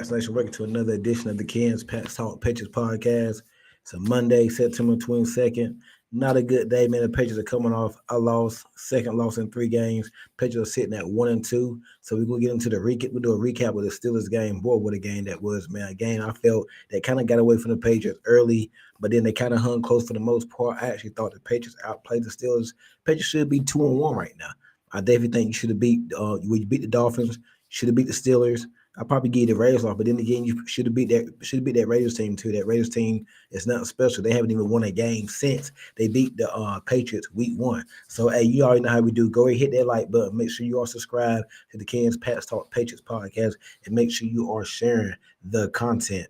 Patriots Nation. Welcome to another edition of the Ken's Pats Talk Patriots podcast. It's a Monday, September 22nd. Not a good day, man. The Patriots are coming off a loss, second loss in 3 games. Patriots are sitting at 1-2. So we're gonna get into the recap. We'll do a recap of the Steelers game. Boy, what a game that was, man. A game I felt that kind of got away from the Patriots early, but then they kind of hung close for the most part. I actually thought the Patriots outplayed the Steelers. Patriots should be 2-1 right now. I definitely think you should have beat when you beat the Dolphins, should have beat the Steelers. I probably gave the Raiders off, but then again, you should have beat that Raiders team too. That Raiders team is nothing special. They haven't even won a game since they beat the Patriots week 1. So hey, you already know how we do. Go ahead, hit that like button. Make sure you are subscribed to the Ken's Pats Talk Patriots podcast, and make sure you are sharing the content.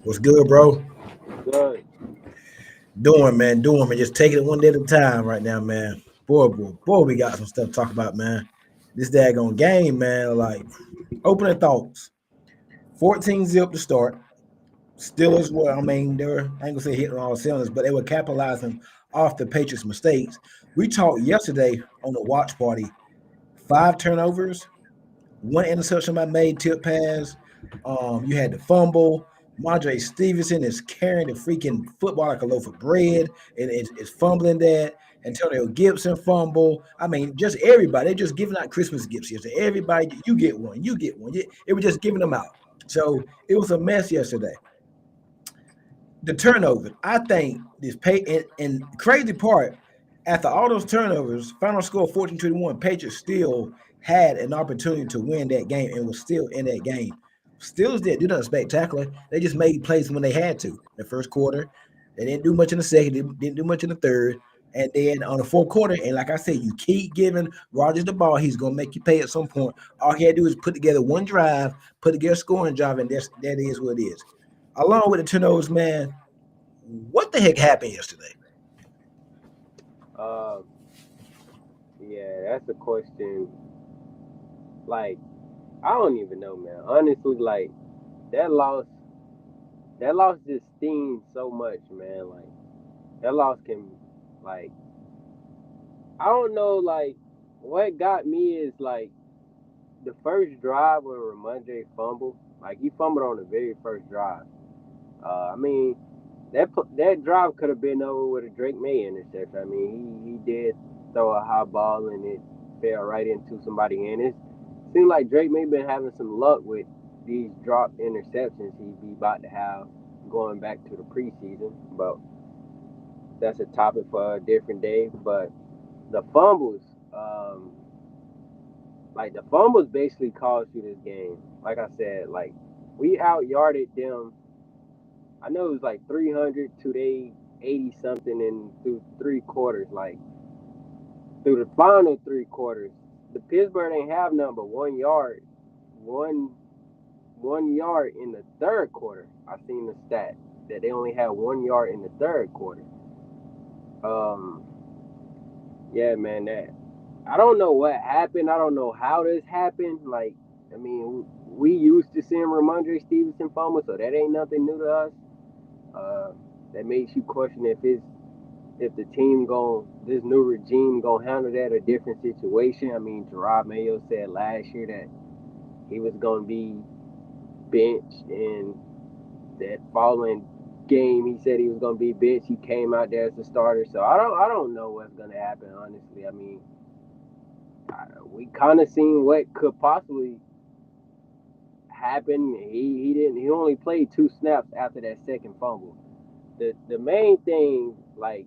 What's good, bro? Good. Doing, man. Just taking it one day at a time right now, man. Boy, we got some stuff to talk about, man. This daggone game, man. Like, opening thoughts. 14-0 to start. Steelers were, I ain't gonna say hitting all cylinders, but they were capitalizing off the Patriots' mistakes. We talked yesterday on the watch party. 5 turnovers, 1 interception by made tip pass. You had the fumble. Mondre Stevenson is carrying the freaking football like a loaf of bread and is fumbling that. Antonio Gibson fumble. I mean, just everybody. They're just giving out Christmas gifts yesterday. Everybody, you get one. It was just giving them out. So it was a mess yesterday. The turnover, I think this and crazy part, after all those turnovers, final score 14-21, Patriots still had an opportunity to win that game and was still in that game. Steelers didn't do nothing spectacular. They just made plays when they had to. In the first quarter, they didn't do much in the second, they didn't do much in the third. And then on the fourth quarter, and like I said, you keep giving Rodgers the ball, he's going to make you pay at some point. All he had to do is put together one drive, put together a scoring drive, and that is what it is. Along with the turnovers, man, what the heck happened yesterday? Yeah, that's a question. Like, I don't even know, man. Honestly, like that loss just stings so much, man. Like that loss can, like, I don't know, like what got me is like the first drive when Ramondre fumbled. Like he fumbled on the very first drive. I mean, that drive could have been over with a Drake May interception. I mean, he did throw a high ball and it fell right into somebody. And it seemed like Drake May been having some luck with these drop interceptions he be about to have going back to the preseason. But that's a topic for a different day. But the fumbles, like the fumbles basically cost you this game. Like I said, like we out yarded them. I know it was like 300 to they 80 something and through 3 quarters. Like through the final 3 quarters, the Pittsburgh ain't have nothing but 1 yard, one yard in the third quarter. I seen the stat that they only had 1 yard in the third quarter. Yeah, man, that I don't know what happened. I don't know how this happened. Like, I mean, we used to seeing Ramondre Stevenson fumble, so that ain't nothing new to us. That makes you question if the team this new regime gonna handle that a different situation. I mean, Gerard Mayo said last year that he was gonna be benched, and that following game he said he was gonna be benched. He came out there as the starter, so I don't know what's gonna happen. Honestly, I mean, we kind of seen what could possibly happen. He only played 2 snaps after that second fumble. The main thing, like,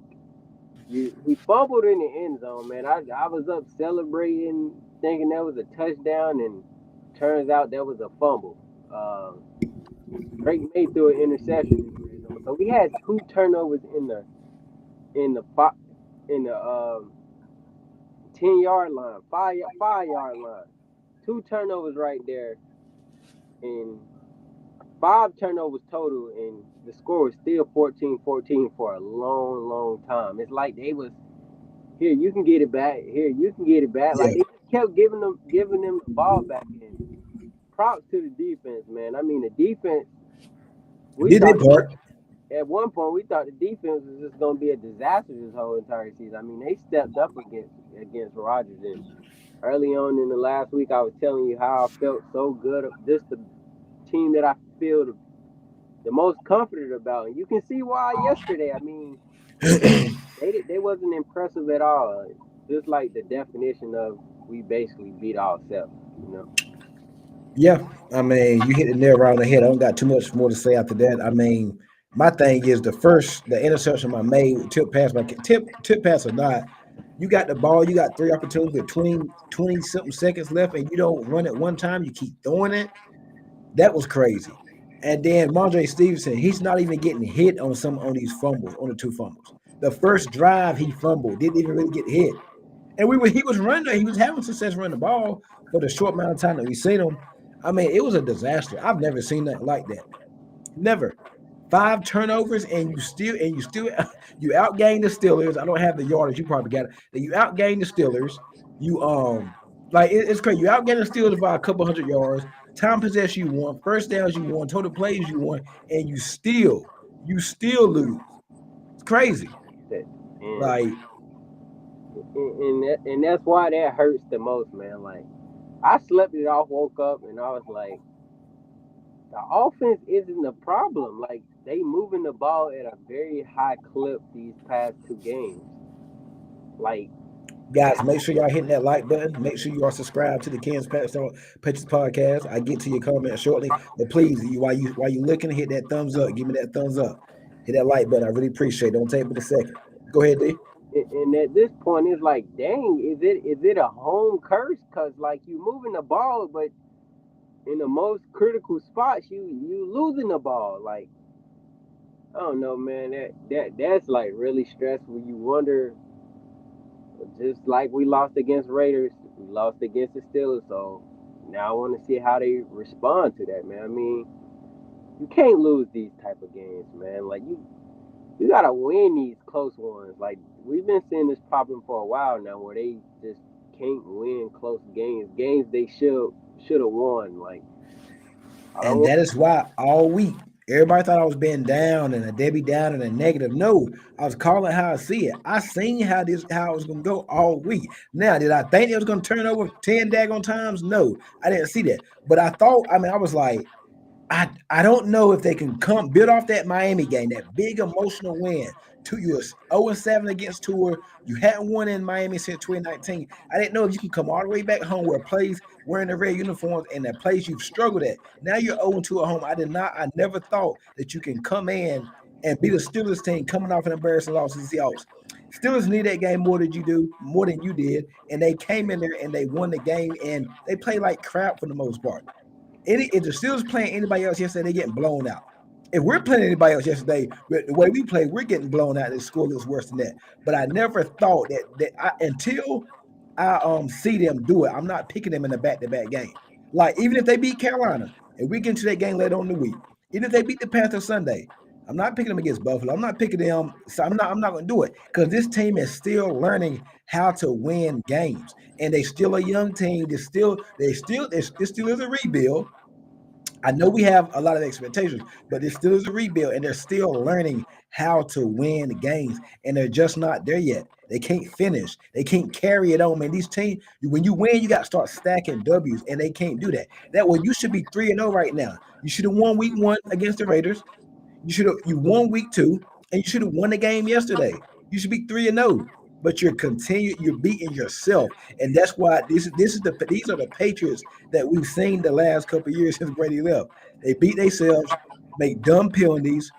he fumbled in the end zone, man. I was up celebrating, thinking that was a touchdown, and turns out that was a fumble. Drake May threw an interception. So we had 2 turnovers in the 10-yard line, 5-yard line. 2 turnovers right there, and 5 turnovers total, and the score was still 14-14 for a long, long time. It's like they was, here, you can get it back. Here, you can get it back. Yeah. Like they just kept giving them the ball back. And props to the defense, man. I mean, the defense. Did their part. At one point, we thought the defense was just gonna be a disaster this whole entire season. I mean, they stepped up against Rodgers. And early on in the last week, I was telling you how I felt so good. Just team that I feel the most comforted about. And you can see why yesterday. I mean, they wasn't impressive at all. Just like the definition of we basically beat ourselves, you know. Yeah, I mean, you hit the nail right on the head. I don't got too much more to say after that. I mean, my thing is the interception I made, tip pass or not, you got the ball, you got three opportunities with 20 something seconds left, and you don't run it one time, you keep throwing it. That was crazy. And then Mondre Stevenson, he's not even getting hit on these fumbles, on the two fumbles. The first drive he fumbled, didn't even really get hit. And he was running, he was having success running the ball for the short amount of time that we seen him. I mean, it was a disaster. I've never seen that like that. Never. Five turnovers and you still you outgained the Steelers. I don't have the yardage. You probably got it. You outgained the Steelers. You it's crazy. You outgained the Steelers by a couple hundred yards. Time possession you won, first downs you won, total plays you won, and you still lose. It's crazy. And Like and that's why that hurts the most, man. Like I slept it off, woke up, and I was like, the offense isn't the problem. Like they moving the ball at a very high clip these past two games. Like guys, make sure y'all hitting that like button. Make sure you are subscribed to the Patriots podcast. I get to your comment shortly, but please, while you looking, hit that thumbs up. Give me that thumbs up. Hit that like button. I really appreciate it. Don't take but a second. Go ahead, D. and at this point, it's like, dang, is it a home curse? Cause like you moving the ball, but in the most critical spots, you losing the ball. Like I don't know, man. That's like really stressful. You wonder, just like we lost against Raiders, we lost against the Steelers. So now I want to see how they respond to that, man. I mean, you can't lose these type of games, man. Like you gotta win these close ones. Like we've been seeing this problem for a while now, where they just can't win close games they should have won. Like I don't And want. that is why all week everybody thought I was being down and a Debbie down and a negative. No, I was calling how I see it. I seen how it was gonna go all week. Now, did I think it was gonna turn over 10 daggone times? No, I didn't see that. But I was like, I don't know if they can come build off that Miami game, that big emotional win. You was 0-7 against Tour. You hadn't won in Miami since 2019. I didn't know if you can come all the way back home where plays wearing the red uniforms and that place you've struggled at. Now you're 0-2 at home. I never thought that you can come in and be the Steelers team coming off an embarrassing loss to the Seahawks. Steelers need that game more than you did, and they came in there and they won the game, and they played like crap for the most part. If the Steelers playing anybody else yesterday, they're getting blown out. If we're playing anybody else yesterday, the way we play, we're getting blown out. The score looks worse than that. But I never thought until I see them do it, I'm not picking them in a back-to-back game. Like even if they beat Carolina, and we get into that game later on in the week, even if they beat the Panthers Sunday, I'm not picking them against Buffalo. I'm not picking them. So I'm not going to do it because this team is still learning how to win games, and they still a young team. This still is a rebuild. I know we have a lot of expectations, but it still is a rebuild, and they're still learning how to win games, and they're just not there yet. They can't finish. They can't carry it on, man. These teams, when you win, you got to start stacking W's, and they can't do that. You should be 3-0 right now. You should have won week 1 against the Raiders. You won week 2, and you should have won the game yesterday. You should be 3-0. But you're beating yourself. And that's why these are the Patriots that we've seen the last couple of years since Brady left. They beat themselves, make dumb penalties,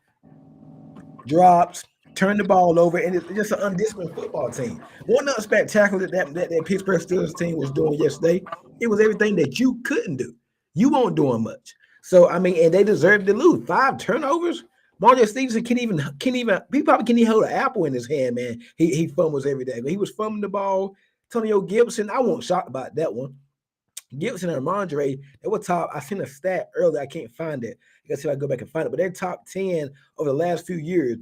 drops, turn the ball over, and it's just an undisciplined football team. One other spectacular that Pittsburgh Steelers team was doing yesterday, it was everything that you couldn't do. You weren't doing much. So I mean, and they deserved to lose. 5 turnovers. Marjorie Stevenson he probably can't even hold an apple in his hand, man. He fumbles every day. He was fumbling the ball. Antonio Gibson, I wasn't shocked about that one. Gibson and Ramondre, they were top. I seen a stat earlier. I can't find it. I gotta see if I can go back and find it. But they're top 10 over the last few years.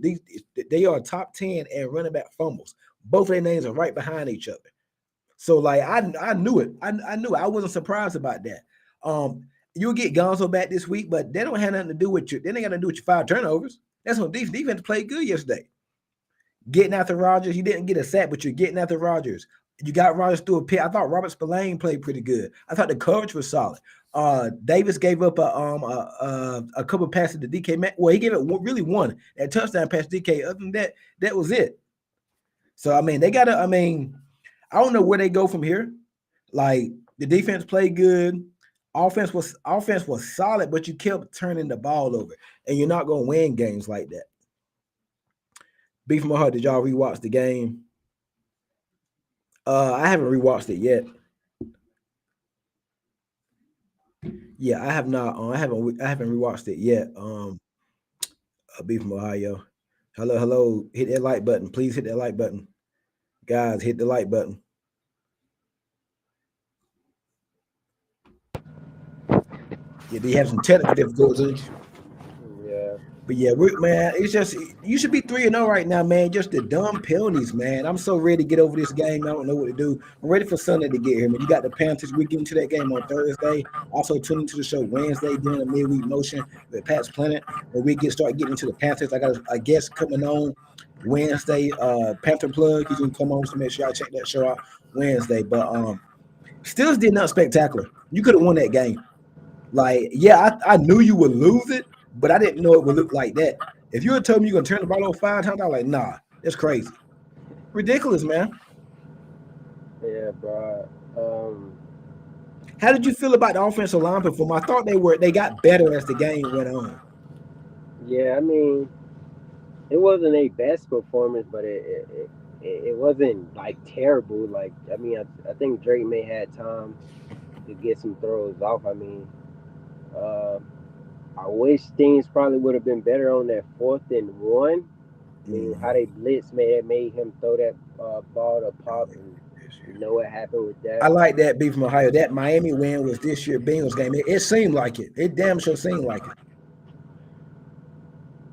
They are top 10 and running back fumbles. Both of their names are right behind each other. So like I knew it. I knew it. I wasn't surprised about that. You'll get Gonzo back this week, but they don't have nothing to do with you. They ain't got to do with your 5 turnovers. That's what defense played good yesterday. Getting after Rodgers, you didn't get a sack, but you're getting after Rodgers. You got Rodgers through a pit. I thought Robert Spillane played pretty good. I thought the coverage was solid. Davis gave up a couple passes to DK. Well, he gave it really one that touchdown pass to DK. Other than that, that was it. So I mean, they gotta. I mean, I don't know where they go from here. Like the defense played good. Offense was solid, but you kept turning the ball over, and you're not gonna win games like that. Beef from my heart. Did y'all rewatch the game? I haven't rewatched it yet. Yeah, I have not. I haven't rewatched it yet. Beef from Ohio. Hello, hello. Hit that like button. Please hit that like button, guys. Hit the like button. Yeah, they have some technical difficulties. Yeah. But yeah, man, it's just you should be 3-0 right now, man. Just the dumb penalties, man. I'm so ready to get over this game. I don't know what to do. I'm ready for Sunday to get here, man. You got the Panthers. We get into that game on Thursday. Also tune into the show Wednesday during the midweek motion with Pat's Planet, where we start getting into the Panthers. I got a guest coming on Wednesday. Panther Plug. He's gonna come on, so make sure y'all check that show out Wednesday. But Steelers did not spectacular. You could have won that game. Like, yeah, I knew you would lose it, but I didn't know it would look like that. If you had told me you're gonna turn the ball over 5 times, I'm like, nah, that's crazy. Ridiculous, man. Yeah, bro. How did you feel about the offensive line performance? I thought they got better as the game went on. Yeah, I mean, it wasn't a best performance, but it wasn't like terrible. Like, I mean, I think Drake may had time to get some throws off. I mean, um, I wish things probably would have been better on that 4th and 1. I mean, how they blitz made him throw that ball to Pop, and you know what happened with that. I like that beat from Ohio. That Miami win was this year Bengals game. It seemed like it. It damn sure seemed like it.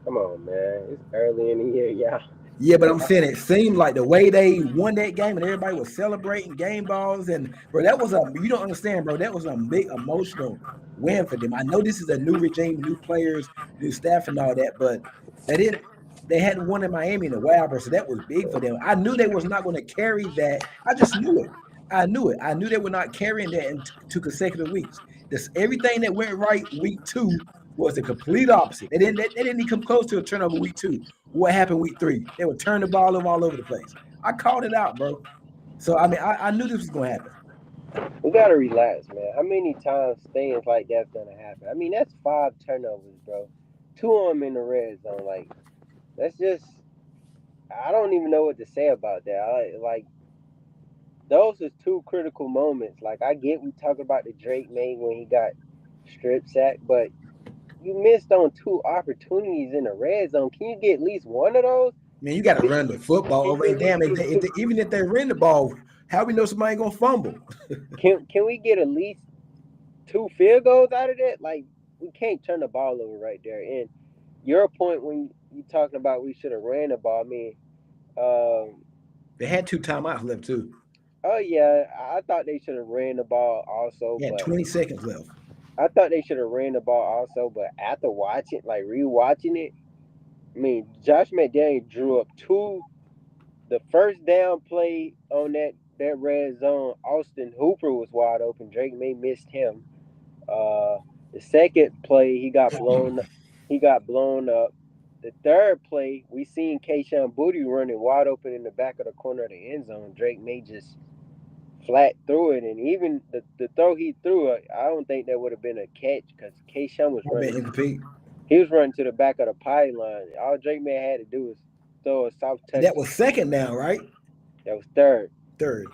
Come on, man, it's early in the year, y'all. Yeah, but I'm saying it seemed like the way they won that game and everybody was celebrating game balls and bro, that was you don't understand, bro. That was a big emotional win for them. I know this is a new regime, new players, new staff, and all that, but they didn't. They hadn't won in Miami in a while, bro. So that was big for them. I knew they was not going to carry that. I just knew it. I knew it. I knew they were not carrying that in 2 consecutive weeks. This everything that went right week 2 was the complete opposite. They didn't even come close to a turnover week 2. What happened week 3? They would turn the ball over all over the place. I called it out, bro. So I mean, I knew this was gonna happen. We gotta relax, man. How many times things like that's gonna happen? I mean, that's 5 turnovers, bro. 2 of them in the red zone. Like, that's just. I don't even know what to say about that. Like, those is 2 critical moments. Like, I get we talk about the Drake made when he got strip sacked, but you missed on 2 opportunities in the red zone. Can you get at least one of those? Man, you got to run the football Can over. you And at least damn, get two? even if they ran the ball, how we know somebody gonna fumble? Can we get at least 2 field goals out of that? Like, we can't turn the ball over right there. And your point when you talking about we should have ran the ball. I mean, um, They had 2 timeouts left too. oh yeah, I thought they should have ran the ball also, They had but 20 seconds left. I thought they should have ran the ball also. But after watching, like rewatching it, I mean, Josh McDaniel drew up the first down play on that red zone. Austin Hooper was wide open. Drake May missed him. Uh, the second play he got blown up. The third play, we seen Kayshawn Booty running wide open in the back of the corner of the end zone. Drake May just flat through it, and even the throw he threw, I don't think that would have been a catch because Kayshawn was I've been running. incomplete. He was running to the back of the pylon. All Drake May had to do was throw a soft And touch. that was second down, right? That was third. Third.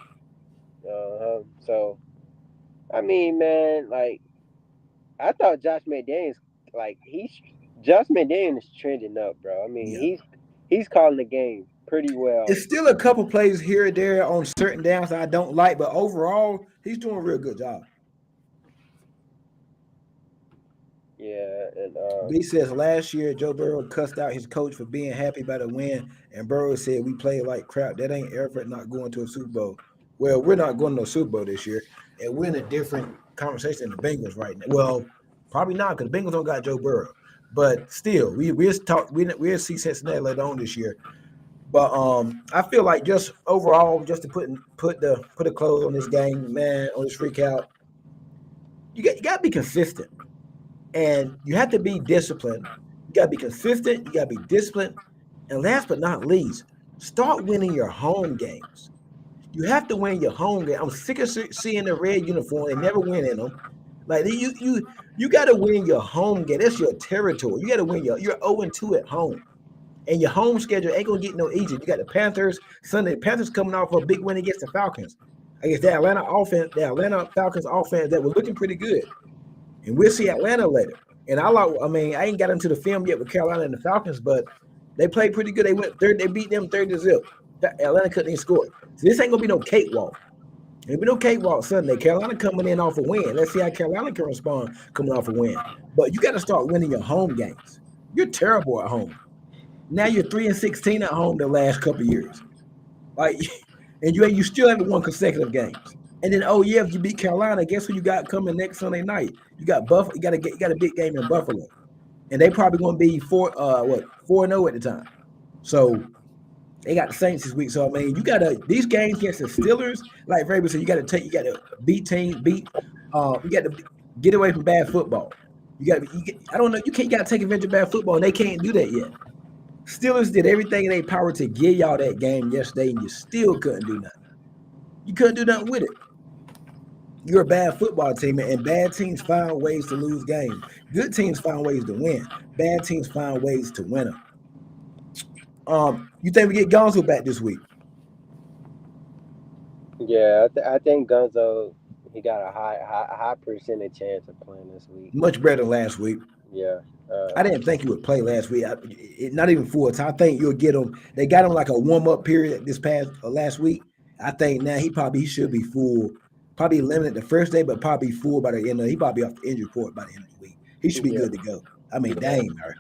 So I mean, man, like I thought Josh McDaniels is trending up, bro. I mean, Yeah. he's calling the game pretty well. It's still a couple plays here and there on certain downs that I don't like, but overall, he's doing a real good job. Yeah, and B says last year Joe Burrow cussed out his coach for being happy about a win, and Burrow said we played like crap. That ain't effort not going to a Super Bowl. Well, we're not going to a Super Bowl this year, and we're in a different conversation than the Bengals right now. Well, probably not because the Bengals don't got Joe Burrow, but still, we'll see Cincinnati later on this year. But I feel like just overall, just to put a close on this game, man, on this freak out, you got to be consistent, and you have to be disciplined. You got to be consistent. You got to be disciplined, and last but not least, start winning your home games. You have to win your home game. I'm sick of seeing the red uniform and never win in them. Like you got to win your home game. That's your territory. You got to win you're 0-2 at home. And your home schedule ain't gonna get no easier. You got the Panthers Sunday. The Panthers coming off a big win against the Falcons. Against the Atlanta Falcons offense that was looking pretty good. And we'll see Atlanta later. And I ain't got into the film yet with Carolina and the Falcons, but they played pretty good. They went third, they beat them 30-0. Atlanta couldn't even score. So this ain't gonna be no cakewalk. It'll be no cakewalk Sunday. Carolina coming in off a win. Let's see how Carolina can respond coming off a win. But you got to start winning your home games. You're terrible at home. Now you're 3-16 at home the last couple of years. Like, and you still haven't won consecutive games. And then if you beat Carolina, guess who you got coming next Sunday night? You got Buffalo. You got a big game in Buffalo, and they probably going to be 4-0 at the time. So they got the Saints this week. So I mean, you got to these games against the Steelers. Like Vrabel said, you got to beat teams. You got to get away from bad football. I don't know. You got to take advantage of bad football, and they can't do that yet. Steelers did everything in their power to give y'all that game yesterday, and you still couldn't do nothing. You couldn't do nothing with it. You're a bad football team, and bad teams find ways to lose games. Good teams find ways to win. Bad teams find ways to win them. You think we get Gonzo back this week? Yeah, I think Gonzo, he got a high percentage chance of playing this week. Much better than last week. Yeah. I didn't think he would play last week. Not even full time. I think you'll get him. They got him like a warm up period this past last week. I think now he should be full. Probably limited the first day, but probably full by the end. He probably off the injury report by the end of the week. He should be good to go. I mean, dang, man.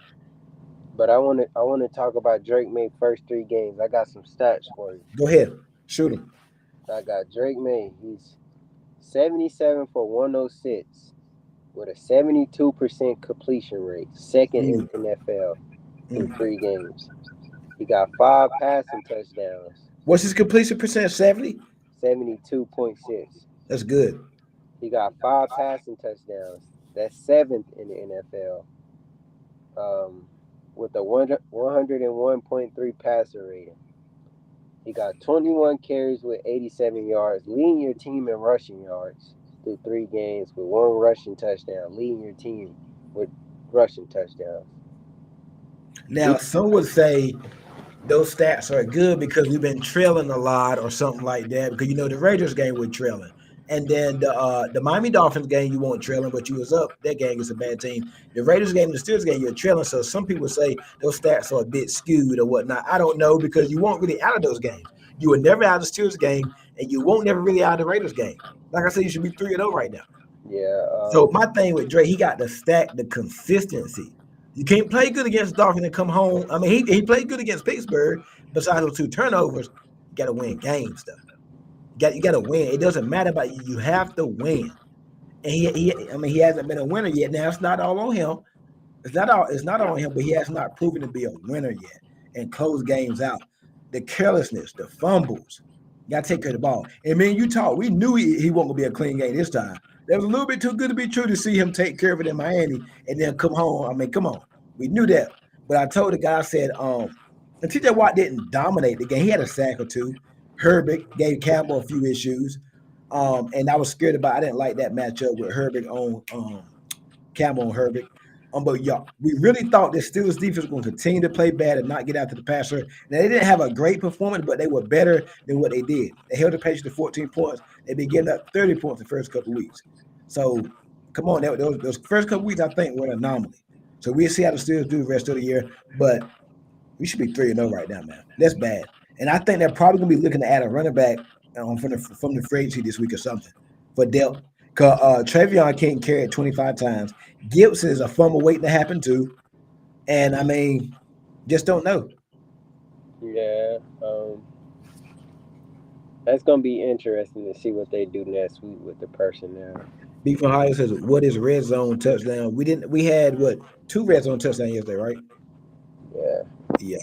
But I want to talk about Drake May first 3 games. I got some stats for you. Go ahead, shoot him. I got Drake May. He's 77 for 106 with a 72% completion rate, second in NFL in 3 games. He got 5 passing touchdowns. What's his completion percent? 70? 72.6. That's good. He got 5 passing touchdowns. That's 7th in the NFL. With a 101.3 passer rating. He got 21 carries with 87 yards, leading your team in rushing yards through 3 games with 1 rushing touchdown, leading your team with rushing touchdowns. Now, some would say those stats are good because we've been trailing a lot or something like that. Because the Raiders game we're trailing, and then the Miami Dolphins game you weren't trailing, but you was up. That game is a bad team. The Raiders game, the Steelers game, you're trailing. So some people say those stats are a bit skewed or whatnot. I don't know because you weren't really out of those games. You were never out of the Steelers game, and you won't never really out of the Raiders game. Like I said, you should be 3-0 right now. Yeah. So my thing with Drake, he got the consistency. You can't play good against the Dolphins and come home. I mean, he played good against Pittsburgh. Besides those 2 turnovers, you got to win games, though. You got to win. It doesn't matter about you. You have to win. And he hasn't been a winner yet. Now it's not all on him. It's not all on him, but he has not proven to be a winner yet and close games out. The carelessness, the fumbles. You got to take care of the ball. And man, we knew he wasn't gonna be a clean game this time. That was a little bit too good to be true to see him take care of it in Miami and then come home. I mean, come on. We knew that. But I told the guy, I said, and TJ Watt didn't dominate the game. He had a sack or 2. Herbert gave Campbell a few issues. And I was scared I didn't like that matchup with Herbert on Campbell and Herbert. But y'all, we really thought the Steelers defense was going to continue to play bad and not get after the passer. Now, they didn't have a great performance, but they were better than what they did. They held the Patriots to 14 points. They began up 30 points the first couple of weeks. So, come on, those first couple of weeks, I think, were an anomaly. So, we'll see how the Steelers do the rest of the year. But we should be 3-0 right now, man. That's bad. And I think they're probably going to be looking to add a running back from the free agency this week or something for depth. Because Travion can't carry it 25 times. Gibson is a fumble waiting to happen too. And, I mean, just don't know. Yeah. That's going to be interesting to see what they do next week with the personnel. Beef Ohio says, what is red zone touchdown? We had, 2 red zone touchdowns yesterday, right? Yeah. Yeah.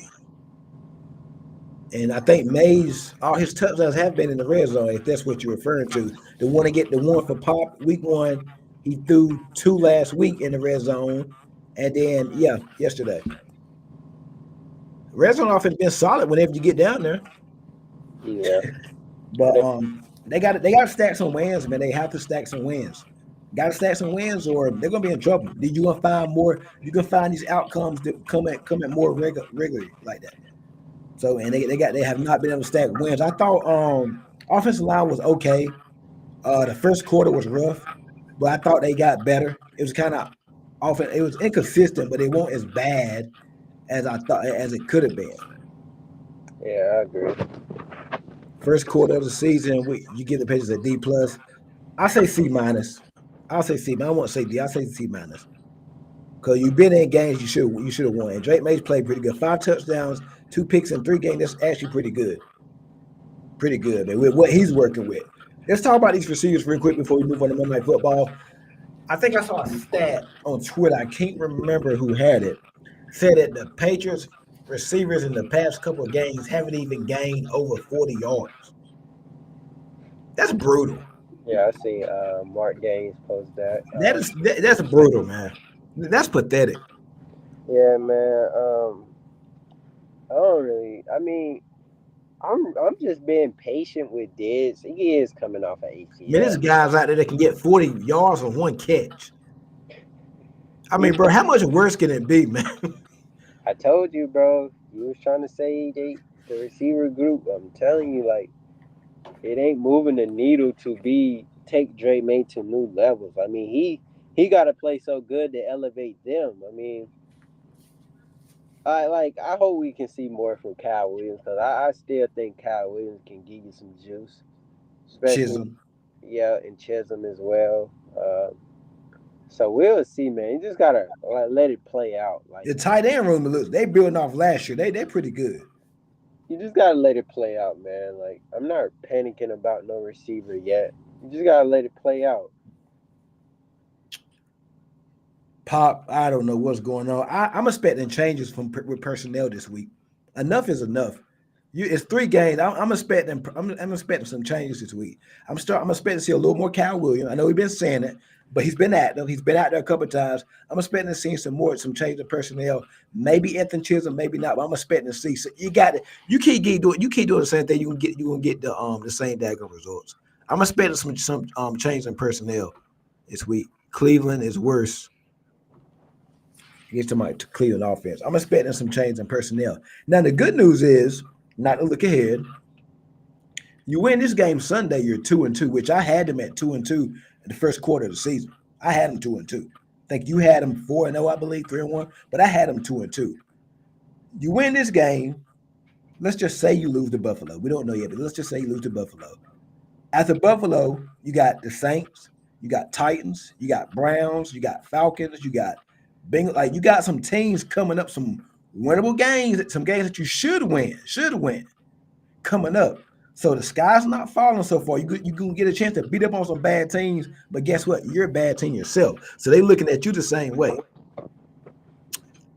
And I think Mays, all his touchdowns have been in the red zone, if that's what you're referring to. The one for Pop, week 1, He threw two last week in the red zone, and then yesterday. Red zone offense been solid whenever you get down there. Yeah. But But they got to stack some wins, man. They have to stack some wins. Got to stack some wins, or they're gonna be in trouble. Did you gonna find more? You can find these outcomes that come at more regularly like that. So and they have not been able to stack wins. I thought offensive line was okay. The first quarter was rough, but I thought they got better. It was kind of often it was inconsistent, but it won't as bad as I thought as it could have been. yeah, I agree. First quarter of the season, you give the Patriots a D plus. I say C minus. I'll say C, but I won't say D. I'll say C minus. Because you've been in games you should have won. And Drake May's played pretty good. 5 touchdowns, 2 picks in 3 games. That's actually pretty good. Pretty good, man. With what he's working with. Let's talk about these receivers real quick before we move on to Monday Night Football. I think I saw a stat on Twitter. I can't remember who had it. Said that the Patriots receivers in the past couple of games haven't even gained over 40 yards. That's brutal. Yeah, I see. Mark Gaines post that. That's brutal, man. That's pathetic. Yeah, man. I don't really. I mean, I'm just being patient with Diz. He is coming off an Man, there's ACL. guys out there that can get 40 yards on one catch. I mean, He's. bro, how much worse can it be, man? I told you, bro. You was trying to say the receiver group. I'm telling you, like it ain't moving the needle to be take Dre May to new levels. I mean, he got to play so good to elevate them. I mean, I hope we can see more from Kyle Williams because I still think Kyle Williams can give you some juice, especially Chisholm. yeah, and Chisholm as well. So we'll see, man. You just gotta let it play out. Like The tight end room, looks they building off last year. They're pretty good. you just gotta let it play out, man. Like I'm not panicking about no receiver yet. You just gotta let it play out. Pop, I don't know what's going on. I'm expecting changes with personnel this week. Enough is enough. It's 3 games. I'm expecting some changes this week. I'm expecting to see a little more Cal Williams. I know he's been saying it, but he's been active. He's been out there a couple of times. I'm expecting to see some change in personnel. Maybe Ethan Chisholm, maybe not. But I'm expecting to see. So you got it. You keep doing the same thing. You gonna get the same daggone results. I'm expecting some change in personnel this week. Cleveland is worse. Get to my Cleveland offense. I'm expecting some change in personnel. Now the good news is, not to look ahead. You win this game Sunday, you're 2-2, which I had them at 2-2 in the first quarter of the season. I had them 2-2. I think you had them 4-0, I believe, 3-1, but I had them 2-2. You win this game. Let's just say you lose to Buffalo. We don't know yet, but let's just say you lose to Buffalo. After Buffalo, you got the Saints, you got Titans, you got Browns, you got Falcons, you got Bengals. Like you got some teams coming up, some winnable games, some games that you should win coming up. So the sky's not falling so far. You can get a chance to beat up on some bad teams, but guess what? You're a bad team yourself. So they looking at you the same way.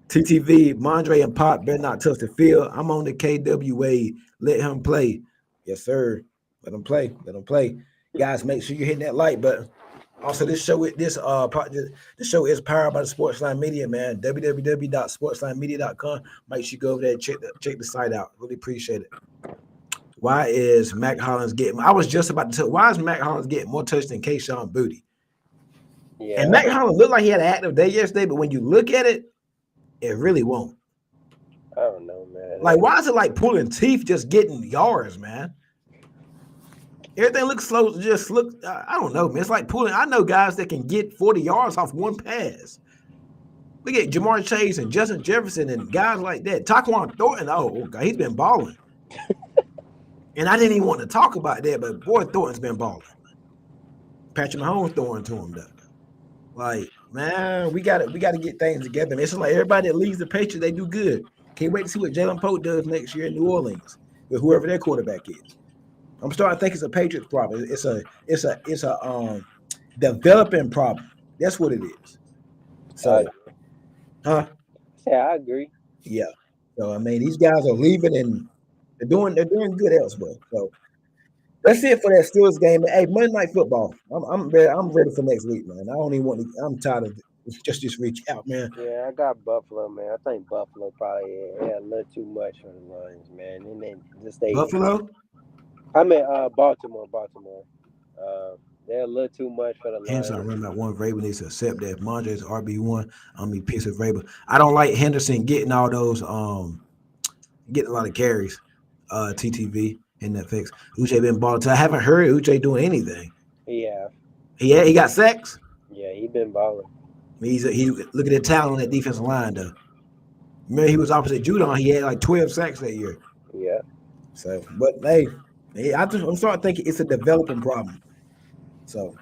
TTV, Mondre and Pop better not touch the field. I'm on the KWA. Let him play. Yes, sir. Let him play. Let him play. Guys, make sure you're hitting that like button. Also, this show is powered by the Sportsline Media, man. www.sportslinemedia.com. Make sure you go over there and check the site out. Really appreciate it. Why is Mac Hollins getting? I was just about to tell. Why is Mac Hollins getting more touch than Kayshawn Booty? And Yeah, Mac Hollins looked like he had an active day yesterday, but when you look at it, it really won't. I don't know, man. Like, why is it like pulling teeth, just getting yards, man? Everything looks slow. Just look. I don't know, man. It's like pulling. I know guys that can get 40 yards off one pass. Look at Jamar Chase and Justin Jefferson and guys like that. Taquan Thornton. Oh, God, he's been balling. And I didn't even want to talk about that, but boy, Thornton's been balling. Patrick Mahomes throwing to him though. Like, man, we gotta get things together. Man. It's like everybody that leaves the Patriots, they do good. Can't wait to see what Jalen Pope does next year in New Orleans with whoever their quarterback is. I'm starting to think it's a Patriots problem. It's a developing problem. That's what it is. I So, huh? say I agree. Yeah. So I mean, these guys are leaving and they're doing good elsewhere. So That's it for that Steelers game. Hey, Monday Night Football. I'm ready for next week, man. I don't even want to. I'm tired of just this recap, man. Yeah, I got Buffalo, man. I think Buffalo probably had a little too much for the Lions, man. And then just they, Buffalo. I mean, Baltimore. Uh, they're a little too much for the Henderson, I Lions. run about one. Vrabel needs to accept that Mondre is RB1. I'm be pissed with Vrabel. I don't like Henderson getting all those getting a lot of carries. TTV in that fix. Uche been balling. I haven't heard Uche doing anything. Yeah, He got sacks. yeah, he been balling. He look at the talent on that defensive line though. Remember he was opposite Judon. He had like 12 sacks that year. Yeah, So, but hey, I'm starting to think it's a developing problem. So,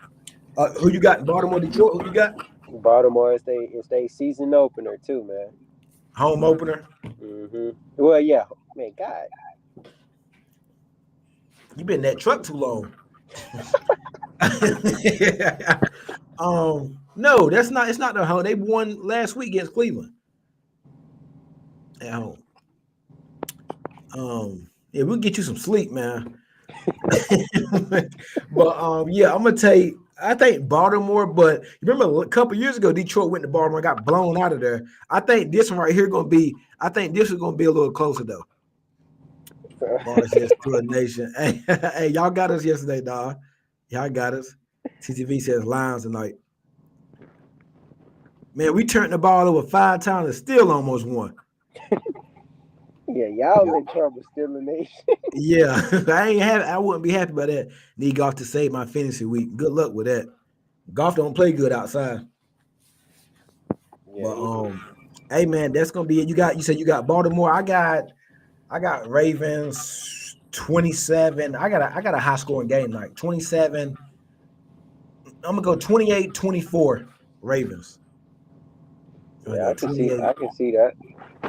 who you got? Baltimore, Detroit. Who you got? Baltimore is they season opener too, man. Home opener. Well, yeah, man, God, You been in that truck too long. No, that's not. It's not the home. They won last week against Cleveland at home. Yeah, we'll get you some sleep, man. But yeah, I'm gonna tell you. I think Baltimore, but you remember a couple years ago, Detroit went to Baltimore, got blown out of there. I think this one right here gonna be. I think this is gonna be a little closer though. Barnes says to a nation. Hey, hey, y'all got us yesterday, dog. Y'all got us. TTV says Lions tonight. Man, we turned the ball over 5 times and still almost won. yeah, y'all in trouble still in the nation. Yeah, I wouldn't be happy about that. Need golf to save my fantasy week. Good luck with that. Golf don't play good outside. Yeah, But hey man, that's gonna be it. You said you got Baltimore. I got Ravens 27. I got a high scoring game night. 27. I'm gonna go 28-24 Ravens. yeah, I can see that.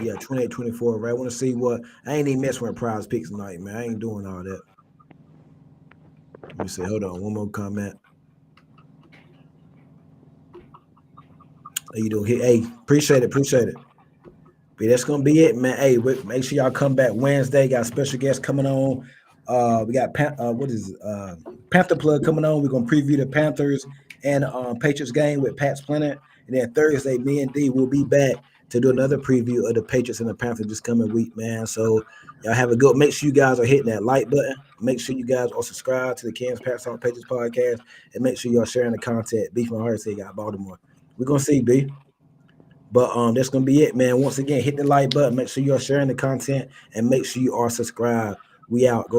Yeah, 28-24, right? I want to see what I ain't even messing with prize picks tonight, man. I ain't doing all that. Let me see. Hold on, one more comment. How you doing? Hey, appreciate it. But that's gonna be it, man. Hey, make sure y'all come back Wednesday. Got a special guest coming on. We got Panther Plug coming on. We're gonna preview the Panthers and Patriots game with Pat's Planet. And then Thursday, me and D will be back to do another preview of the Patriots and the Panthers this coming week, man. So y'all have a good. Make sure you guys are hitting that like button. Make sure you guys are subscribed to the Kansas Pat Talk Patriots podcast, and make sure y'all sharing the content. Beef my heart say got Baltimore. We're gonna see, B. But that's gonna be it, man. Once again, hit the like button. Make sure you are sharing the content and make sure you are subscribed. We out. Go